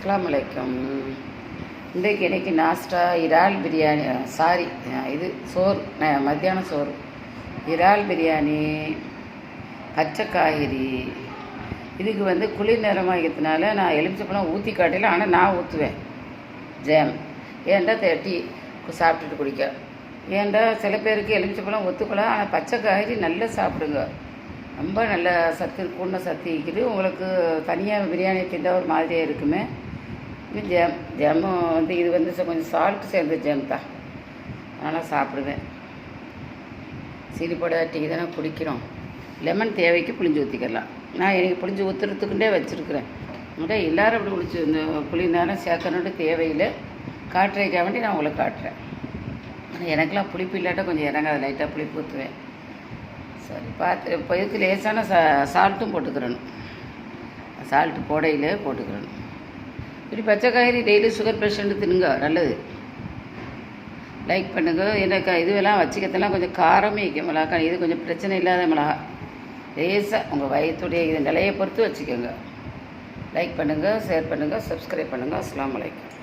அஸ்ஸலாமு அலைக்கும். இன்றைக்கி நாஸ்டா இறால் பிரியாணி, இது சோறு, மத்தியானம் சோறு, இறால் பிரியாணி, பச்சை காய்கறி. இதுக்கு குளிர் நேரமாகிறதுனால நான் எலுமிச்சப்பழம் ஊற்றி காட்டல, ஆனால் நான் ஊற்றுவேன் ஜாம். ஏன்டா டீ சாப்பிட்டுட்டு குடிக்க. ஏன்டா சில பேருக்கு எலுமிச்சப்பழம் ஒத்துக்கலாம், ஆனால் பச்சை காய்கறி நல்லா சாப்பிடுங்க. ரொம்ப நல்ல சத்து, கூண்ண சத்து இருக்குது. உங்களுக்கு தனியாக பிரியாணி திண்டா ஒரு மாதிரியாக இருக்குமே. இது ஜாமும் இது கொஞ்சம் சால்ட் சேர்ந்த ஜாம் தான், அதனால் சாப்பிடுவேன். சீனி போட டீ தானே குடிக்கிறோம். லெமன் தேவைக்கு புளிஞ்சு ஊற்றிக்கலாம். நான் எனக்கு புளிஞ்சு ஊற்றுறதுக்குண்டே வச்சுருக்குறேன். அப்படியே எல்லோரும் அப்படி குளிச்சு இந்த புளி நேரம் சேர்க்கணுன்ட்டு தேவையில்லை. காட்டுறதுக்காக வேண்டி நான் உங்களை காட்டுறேன். ஆனால் எனக்கெலாம் புளிப்பு இல்லாட்ட கொஞ்சம் இறங்காது, லைட்டாக புளிப்பு ஊற்றுவேன். சரி, பார்த்து இப்போ இதுக்கு லேசான சால்ட்டும் போட்டுக்கிறணும். சால்ட்டு போடையில் போட்டுக்கிறணும். இப்படி பச்சை காய்கறி டெய்லி சுகர் பேஷண்ட்டு தின்னுங்க, நல்லது. லைக் பண்ணுங்க. எனக்கு இதுவெல்லாம் வச்சுக்கிறதெல்லாம் கொஞ்சம் காரமே வைக்கும் மிளகா. இது கொஞ்சம் பிரச்சனை இல்லாத மிளகா, லேசாக உங்கள் வயிற்றுடைய இது நிலையை பொறுத்து வச்சுக்கோங்க. லைக் பண்ணுங்கள், ஷேர் பண்ணுங்கள், சப்ஸ்கிரைப் பண்ணுங்கள். அஸ்ஸலாமு அலைக்கும்.